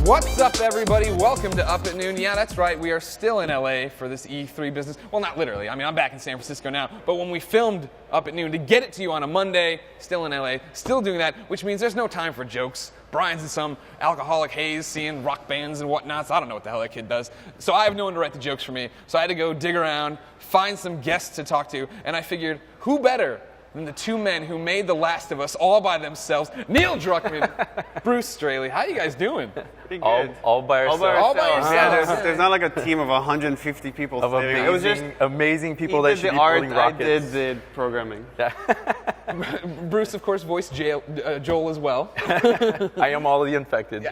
What's up, everybody? Welcome to Up at Noon. Yeah, that's right. We are still in LA for this E3 business. Well, not literally. I mean, I'm back in San Francisco now. But when we filmed Up at Noon to get it to you on a Monday, still in LA, still doing that, which means there's no time for jokes. Brian's in some alcoholic haze, seeing rock bands and whatnot. So I don't know what the hell that kid does. So I have no one to write the jokes for me. So I had to go dig around, find some guests to talk to, and I figured, who better than the two men who made The Last of Us all by themselves, Neil Druckmann, Bruce Straley. How you guys doing? Pretty good. All by ourselves. All by yourselves. Yeah, there's not like a team of 150 people. Of sitting. It was just amazing people he that did should the be art, building rockets. I did the programming. Yeah. Bruce, of course, voiced Joel as well. I am all of the infected.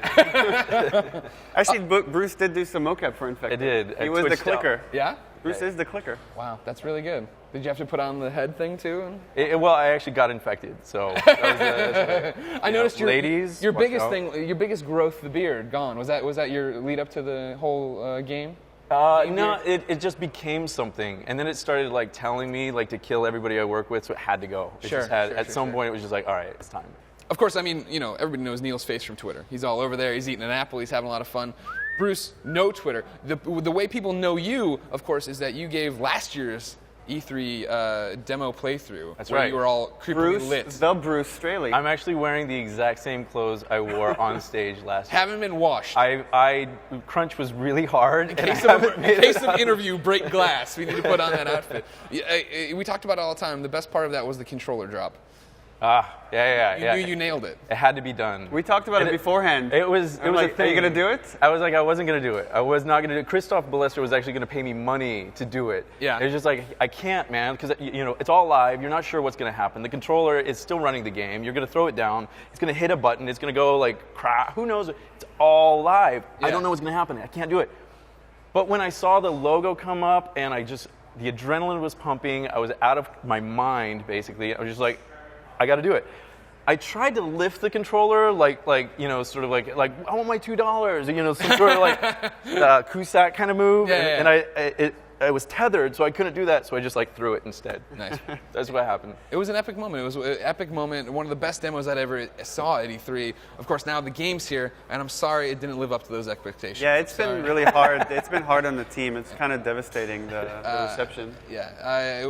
Actually, Bruce did do some mocap for Infected. I did. He was the clicker. Yeah? Bruce is the clicker. Wow, that's really good. Did you have to put on the head thing too? Well, I actually got infected, so that was I noticed your biggest out. thing, your biggest growth, the beard, gone. Was that your lead up to the whole game? No, it just became something, and then it started like telling me like to kill everybody I work with, so it had to go. At some point, it was just like, all right, it's time. Of course, I mean, you know, everybody knows Neil's face from Twitter. He's all over there. He's eating an apple. He's having a lot of fun. Bruce, no Twitter. The way people know you, of course, is that you gave last year's E3 demo playthrough. That's where right. You were all creepily lit. The Bruce Straley. I'm actually wearing the exact same clothes I wore on stage last year. Haven't been washed. Crunch was really hard. In case of interview, break glass. We need to put on that outfit. We talked about it all the time. The best part of that was the controller drop. Yeah. You nailed it. It had to be done. We talked about it beforehand. It was like, a thing. Are you going to do it? I was like, I wasn't going to do it. I was not going to do it. Christoph Ballester was actually going to pay me money to do it. Yeah. It was just like, I can't, man, because it's all live. You're not sure what's going to happen. The controller is still running the game. You're going to throw it down. It's going to hit a button. It's going to go like, crap. Who knows? It's all live. Yeah. I don't know what's going to happen. I can't do it. But when I saw the logo come up and the adrenaline was pumping, I was out of my mind, basically. I was just like, I got to do it. I tried to lift the controller, like sort of like I want my $2, some sort of like Cusack kind of move, and I was tethered, so I couldn't do that, so I just like threw it instead. Nice. That's what happened. It was an epic moment. It was an epic moment. One of the best demos I'd ever saw at E3. Of course, now the game's here, and I'm sorry it didn't live up to those expectations. Yeah, it's been really hard. It's been hard on the team. It's kind of devastating, the reception. Yeah.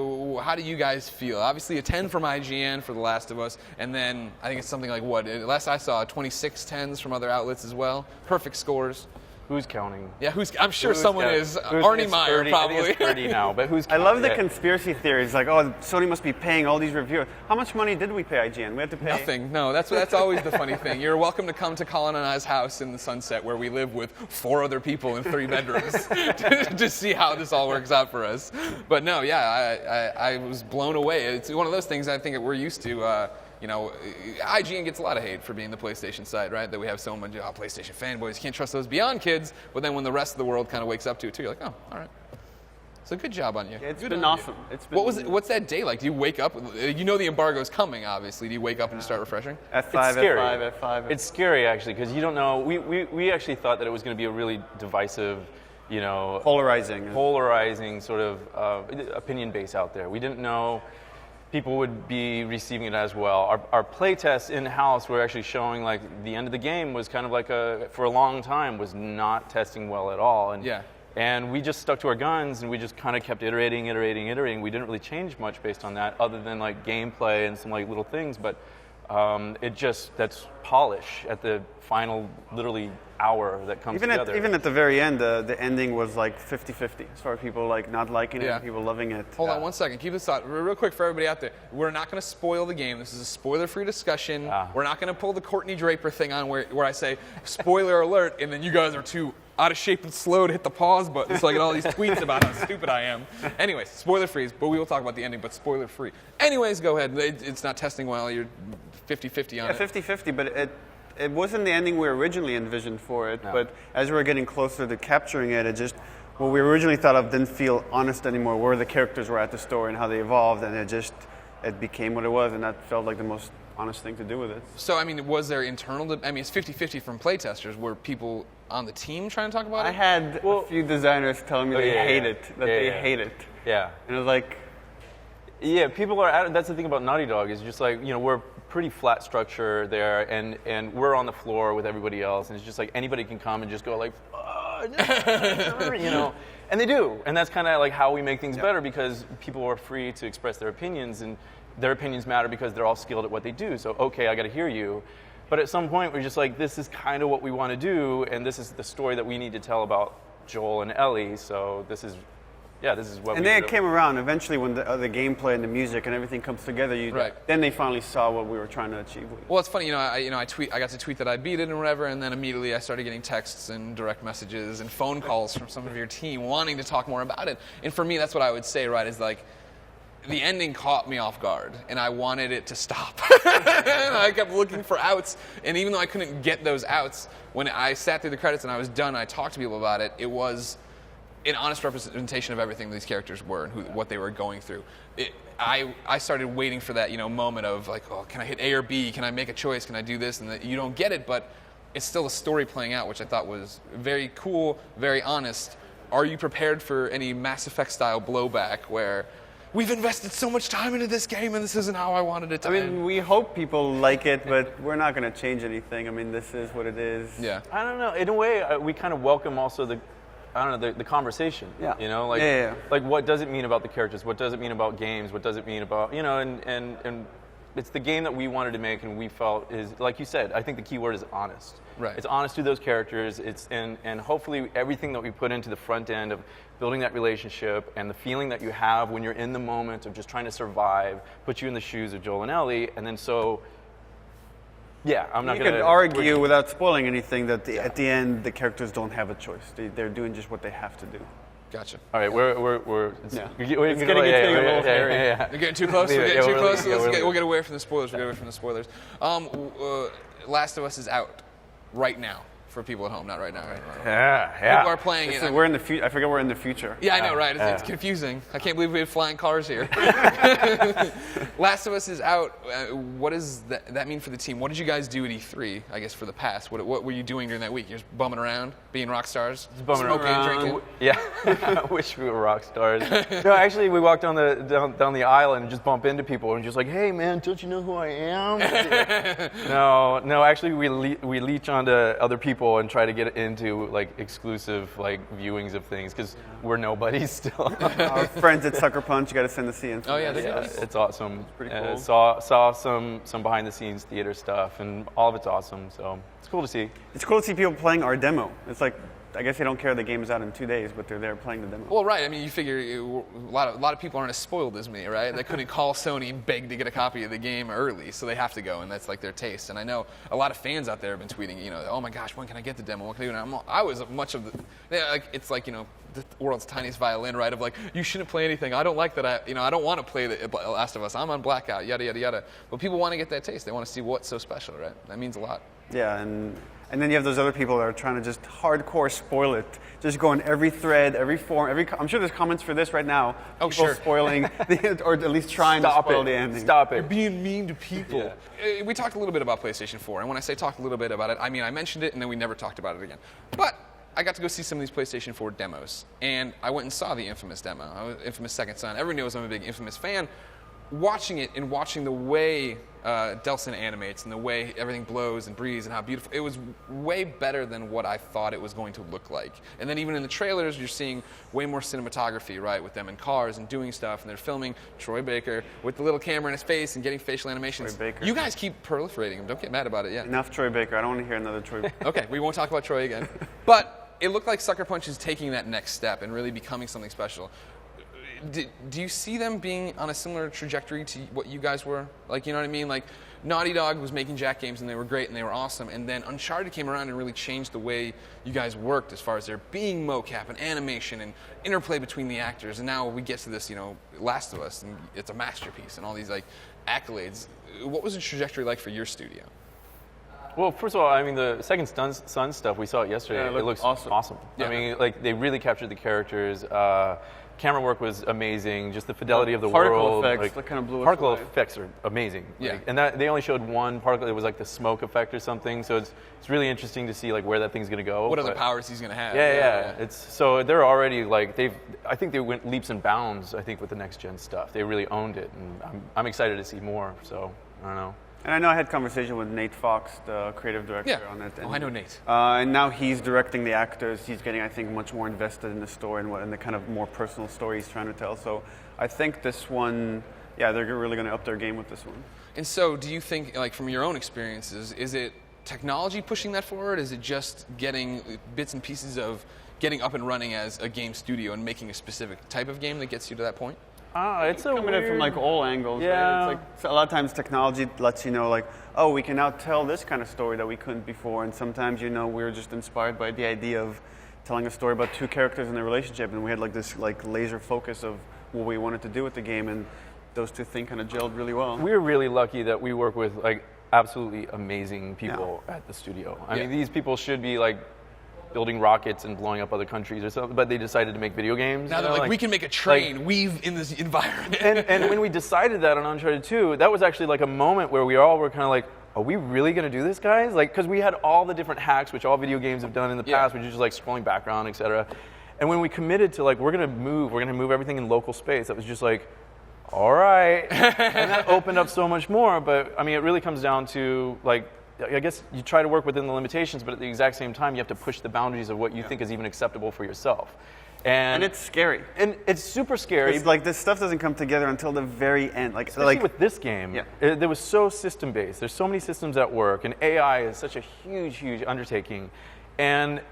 How do you guys feel? Obviously, a 10 from IGN for The Last of Us, and then I think it's something like what? Last I saw, 26 10s from other outlets as well. Perfect scores. Who's counting? Yeah, I'm sure someone is. Arnie Meyer, 30, probably. I think it's 30 now, but who's I counting? love the conspiracy theories, like, oh, Sony must be paying all these reviewers. How much money did we pay IGN? We had to pay Nothing. No, that's always the funny thing. You're welcome to come to Colin and I's house in the Sunset, where we live with 4 other people in 3 bedrooms, to see how this all works out for us. But no, yeah, I was blown away. It's one of those things I think that we're used to. IGN gets a lot of hate for being the PlayStation side, right? That we have so much PlayStation fanboys. You can't trust those beyond kids. But then when the rest of the world kind of wakes up to it too, you're like, oh, all right. So good job on you. Yeah, it's been awesome. What's that day like? Do you wake up? You know the embargo's coming, obviously. Do you wake up and start refreshing? F5, F5. It's scary, actually, because you don't know. We actually thought that it was going to be a really divisive, polarizing sort of opinion base out there. We didn't know people would be receiving it as well. Our play tests in-house were actually showing like the end of the game was kind of like for a long time was not testing well at all. And we just stuck to our guns and we just kind of kept iterating. We didn't really change much based on that other than like gameplay and some like little things, but that's polish at the final literally hour that comes together. Even at the very end, the ending was like 50-50 as far as people like not liking it and people loving it. Hold on 1 second. Keep this thought real quick for everybody out there. We're not going to spoil the game. This is a spoiler-free discussion. We're not going to pull the Courtney Draper thing on where I say spoiler alert, and then you guys are too out of shape and slow to hit the pause button, so I get all these tweets about how stupid I am. Anyways, spoiler-free, but we will talk about the ending, but spoiler-free. Anyways, go ahead. It's not testing well. You're 50-50 on it. Yeah, 50-50, but it wasn't the ending we originally envisioned for it, but as we were getting closer to capturing it, what we originally thought of didn't feel honest anymore, where the characters were at the story and how they evolved, and it became what it was, and that felt like the most honest thing to do with it. So, I mean, was there it's 50-50 from playtesters. Were people on the team trying to talk about it? I had a few designers telling me they hate it. Yeah. And it was like, Yeah, people are. That's the thing about Naughty Dog is just like, we're pretty flat structure there, and we're on the floor with everybody else, and it's just like anybody can come and just go like, and they do, and that's kind of like how we make things better, because people are free to express their opinions, and their opinions matter because they're all skilled at what they do. So okay, I got to hear you, but at some point we're just like, this is kind of what we want to do, and this is the story that we need to tell about Joel and Ellie. So this is what. And then it came around eventually when the gameplay and the music and everything comes together. Then they finally saw what we were trying to achieve. Well, it's funny, I got to tweet that I beat it and whatever, and then immediately I started getting texts and direct messages and phone calls from some of your team wanting to talk more about it. And for me, that's what I would say, right? Is like, the ending caught me off guard, and I wanted it to stop. And I kept looking for outs, and even though I couldn't get those outs, when I sat through the credits and I was done, I talked to people about it. It was an honest representation of everything these characters were and what they were going through. I started waiting for that moment of like, oh, can I hit A or B? Can I make a choice? Can I do this? And you don't get it, but it's still a story playing out, which I thought was very cool, very honest. Are you prepared for any Mass Effect style blowback where we've invested so much time into this game and this isn't how I wanted it to end? I mean, we hope people like it, but we're not going to change anything. I mean, this is what it is. Yeah. I don't know. In a way, we kind of welcome also the conversation. Yeah. Like what does it mean about the characters? What does it mean about games? What does it mean about, and it's the game that we wanted to make, and we felt is, like you said, I think the key word is honest. Right. It's honest to those characters. And hopefully everything that we put into the front end of building that relationship and the feeling that you have when you're in the moment of just trying to survive, put you in the shoes of Joel and Ellie, and then I'm not going to... You could argue without spoiling anything that at the end the characters don't have a choice. They're doing just what they have to do. Gotcha. All right, we're it's getting a little hairy. You're getting too close. We're getting too close. We'll get away from the spoilers. Last of Us is out right now. For people at home, not right now. Right? Yeah. People are playing it. We're in the future. I forget we're in the future. Yeah, I know, right? It's confusing. I can't believe we have flying cars here. Last of Us is out. What does that mean for the team? What did you guys do at E3, I guess, for the past? What were you doing during that week? You're just bumming around, being rock stars? Bumming smoking around. and drinking? Yeah. I wish we were rock stars. No, actually, we walked down the aisle and just bump into people and just like, hey, man, don't you know who I am? No, actually, we leech onto other people and try to get into like exclusive like viewings of things because we're nobodies still. Our friends at Sucker Punch got to send the scene. Oh yeah, it's awesome. It's pretty cool. Saw some behind the scenes theater stuff, and all of it's awesome. So it's cool to see. It's cool to see people playing our demo. It's like, I guess they don't care the game is out in 2 days, but they're there playing the demo. Well, right. I mean, you figure a lot of people aren't as spoiled as me, right? They couldn't call Sony and beg to get a copy of the game early, so they have to go, and that's like their taste. And I know a lot of fans out there have been tweeting, oh my gosh, when can I get the demo? What can I do? And I was much of it's like, the world's tiniest violin, right? Of like, you shouldn't play anything. I don't like that. I don't want to play the Last of Us. I'm on blackout. Yada yada yada. But people want to get that taste. They want to see what's so special, right? That means a lot. Yeah, and then you have those other people that are trying to just hardcore spoil it. Just go in every thread, every forum, I'm sure there's comments for this right now. Oh, people sure. Spoiling, or at least trying to spoil the ending. Stop it. You're being mean to people. Yeah. We talked a little bit about PlayStation 4, and when I say talk a little bit about it, I mean I mentioned it, and then we never talked about it again. But I got to go see some of these PlayStation 4 demos, and I went and saw the Infamous demo, Infamous Second Son. Everyone knows I'm a big Infamous fan. Watching it and watching the way Delsin animates and the way everything blows and breathes and how beautiful, it was way better than what I thought it was going to look like. And then even in the trailers, you're seeing way more cinematography, right, with them in cars and doing stuff, and they're filming Troy Baker with the little camera in his face and getting facial animations. Troy Baker. You guys keep proliferating them. Don't get mad about it yet. Enough Troy Baker. I don't want to hear another Troy Baker. Okay, we won't talk about Troy again. But it looked like Sucker Punch is taking that next step and really becoming something special. Do you see them being on a similar trajectory to what you guys were? Like, you know what I mean? Like, Naughty Dog was making Jack games, and they were great, and they were awesome. And then Uncharted came around and really changed the way you guys worked as far as there being mocap and animation and interplay between the actors. And now we get to this, Last of Us, and it's a masterpiece and all these, like, accolades. What was the trajectory like for your studio? Well, first of all, I mean, the Second Son stuff, we saw it yesterday. Yeah, it looks awesome. Yeah. I mean, like, they really captured the characters. Camera work was amazing. Just the fidelity of the particle world. effects, that kind of blew us particle away. effects are amazing. Yeah. Like, and they only showed one particle. It was like the smoke effect or something. So it's really interesting to see like where that thing's going to go. What other powers he's going to have? Yeah. It's so they're already like I think they went leaps and bounds. I think with the next gen stuff, they really owned it, and I'm excited to see more. So I don't know. And I know I had conversation with Nate Fox, the creative director, on it. And, I know Nate. And now he's directing the actors. He's getting, I think, much more invested in the story and the kind of more personal story he's trying to tell. So I think this one, they're really going to up their game with this one. And so do you think, like from your own experiences, is it technology pushing that forward? Is it just getting bits and pieces of getting up and running as a game studio and making a specific type of game that gets you to that point? It's a Coming in from like all angles. Yeah. Right? It's like so a lot of times technology lets you know, like, oh, we can now tell this kind of story that we couldn't before. And sometimes, we're just inspired by the idea of telling a story about two characters and their relationship, and we had like this like laser focus of what we wanted to do with the game, and those two things kind of gelled really well. We're really lucky that we work with like absolutely amazing people at the studio. I mean, these people should be like building rockets and blowing up other countries or something, but they decided to make video games. Now they're like, we can make a train, weave in this environment. And when we decided that on Uncharted 2, that was actually like a moment where we all were kind of like, are we really going to do this, guys? Like, because we had all the different hacks, which all video games have done in the past, which is just like scrolling background, etc. And when we committed to like, we're going to move everything in local space, that was just like, all right. And that opened up so much more. But I mean, it really comes down to like, I guess you try to work within the limitations, but at the exact same time, you have to push the boundaries of what you think is even acceptable for yourself. And it's scary. And it's super scary. It's like this stuff doesn't come together until the very end. Especially with this game, there was so system-based. There's so many systems at work, and AI is such a huge, huge undertaking. And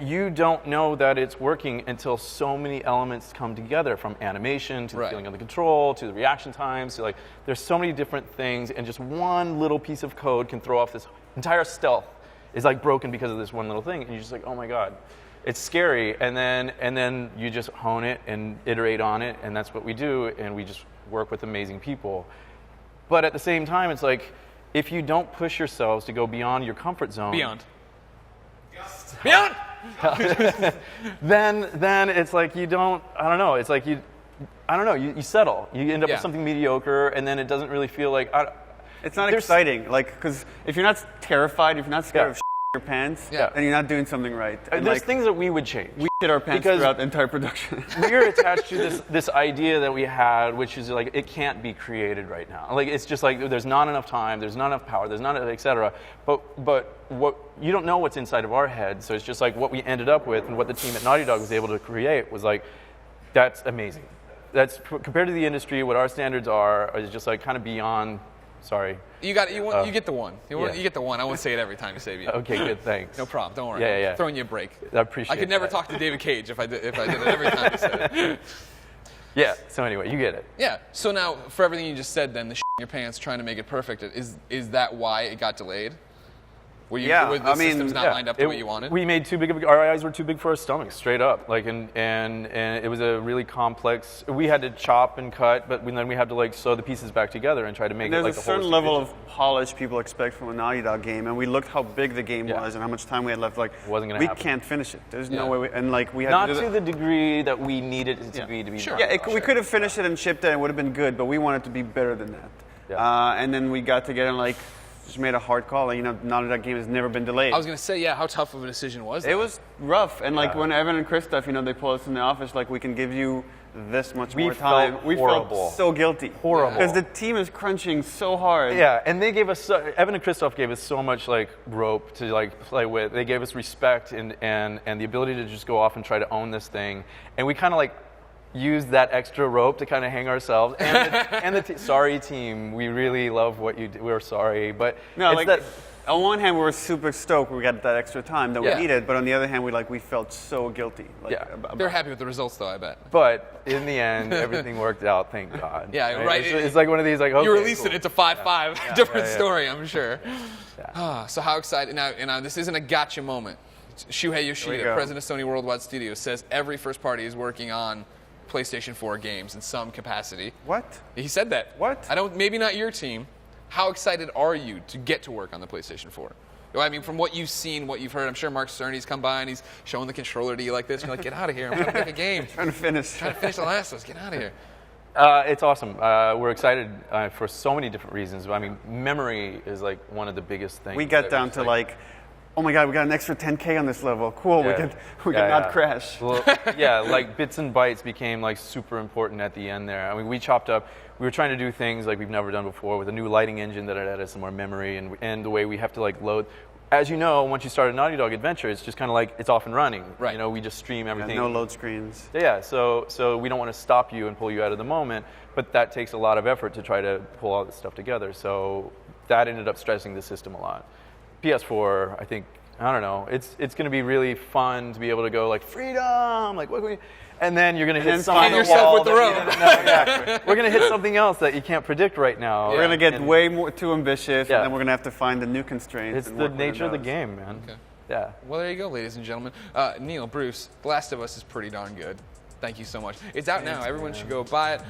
you don't know that it's working until so many elements come together, from animation to the feeling of the control to the reaction times to like there's so many different things, and just one little piece of code can throw off this entire stealth is like broken because of this one little thing, and you're just like, oh my god, it's scary. And then you just hone it and iterate on it, and that's what we do, and we just work with amazing people. But at the same time, it's like if you don't push yourselves to go beyond your comfort zone, Beyond. then it's like you don't. I don't know. It's like you settle. You end up with something mediocre, and then it doesn't really feel like. It's not exciting, like, because if you're not terrified, if you're not scared of your pants, then you're not doing something right. And there's things that we would change. We shit our pants throughout the entire production. We're attached to this idea that we had, which is like it can't be created right now. Like it's just like there's not enough time, there's not enough power, there's not enough, etc. But what you don't know what's inside of our head, so it's just like what we ended up with and what the team at Naughty Dog was able to create was like that's amazing. That's compared to the industry, what our standards are is just like kind of beyond. Sorry. You get the one. You get the one. I won't say it every time you say it. Okay, good, thanks. No problem. Don't worry. Yeah. I'm throwing you a break. I appreciate it. I could never talk to David Cage if I did it every time you said it. Yeah, so anyway, you get it. Yeah, so now, for everything you just said then, the in your pants trying to make it perfect, is that why it got delayed? Were the systems not lined up the way you wanted? We made our eyes were too big for our stomachs, straight up. Like, and it was a really complex. We had to chop and cut, but then we had to like sew the pieces back together and try to make it like the whole. There's a certain level of polish people expect from a Naughty Dog game, and we looked how big the game was and how much time we had left. Like, wasn't gonna happen. Can't finish it. There's no way. We had not to do the degree that we needed it to be. Sure. We could have finished it and shipped it, and it would have been good, but we wanted it to be better than that. Yeah. And then we got together and like. Just made a hard call. Naughty Dog game has never been delayed. I was going to say, how tough of a decision was that? It was rough. And like when Evan and Christoph, they pulled us in the office, like we can give you this much more time. We felt so guilty. Horrible. Because the team is crunching so hard. Yeah, and they gave us, Evan and Christoph gave us so much like rope to like play with. They gave us respect and the ability to just go off and try to own this thing. And we kind of like use that extra rope to kind of hang ourselves. And sorry team, we really love what you do. We're sorry, but on one hand, we were super stoked we got that extra time that we needed, but on the other hand, we felt so guilty. They're happy with the results, though, I bet. But in the end, everything worked out, thank God. Yeah, right. It's like one of these, like, okay, you released it, it's a 5-5, different story, I'm sure. So how excited, now this isn't a gotcha moment. Shuhei Yoshida, president of Sony Worldwide Studios, says every first party is working on PlayStation 4 games in some capacity. What? He said that. What? Maybe not your team. How excited are you to get to work on the PlayStation 4? I mean, from what you've seen, what you've heard, I'm sure Mark Cerny's come by and he's showing the controller to you like this. You're like, get out of here. I'm trying to make a game. Trying to finish The Last of Us. Get out of here. It's awesome. We're excited for so many different reasons. I mean, memory is like one of the biggest things. We got down to like, oh my God, we got an extra 10K on this level. Cool, Yeah. we can not crash. Well, yeah, like bits and bytes became like super important at the end there. I mean, we were trying to do things like we've never done before with a new lighting engine that added some more memory and the way we have to like load. As you know, once you start a Naughty Dog adventure, it's just kind of like it's off and running. Right. You know, we just stream everything. No load screens. Yeah, so we don't want to stop you and pull you out of the moment, but that takes a lot of effort to try to pull all this stuff together. So that ended up stressing the system a lot. PS4, I think, I don't know, it's going to be really fun to be able to go like freedom, like what can we, and then you're going to hit something find yourself with the rope. We're going to hit something else that you can't predict right now. We're going to get way more too ambitious, Yeah. and then we're going to have to find the new constraints. It's and the work with nature of the those. game, man. Okay. Yeah. Well, there you go, ladies and gentlemen. Neil, Bruce, The Last of Us is pretty darn good. Thank you so much. It's out now. Everyone should go buy it.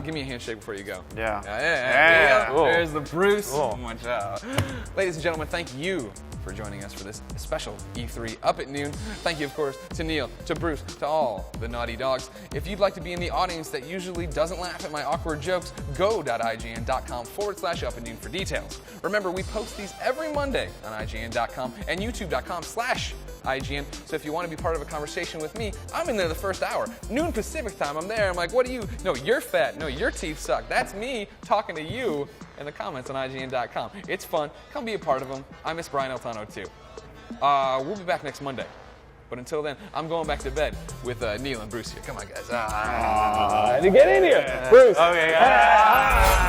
Give me a handshake before you go. Yeah. Yeah. Cool. There's the Bruce. Cool. Watch out. Ladies and gentlemen, thank you for joining us for this special E3 Up at Noon. Thank you, of course, to Neil, to Bruce, to all the Naughty Dogs. If you'd like to be in the audience that usually doesn't laugh at my awkward jokes, go.ign.com/Up at Noon for details. Remember, we post these every Monday on IGN.com and YouTube.com/IGN. So if you want to be part of a conversation with me, I'm in there the first hour. Noon Pacific time, I'm there. I'm like, what do you? No, you're fat. No, your teeth suck. That's me talking to you in the comments on IGN.com. It's fun. Come be a part of them. I miss Brian Altano too. We'll be back next Monday. But until then, I'm going back to bed with Neil and Bruce here. Come on, guys. To get in here. Bruce. Okay.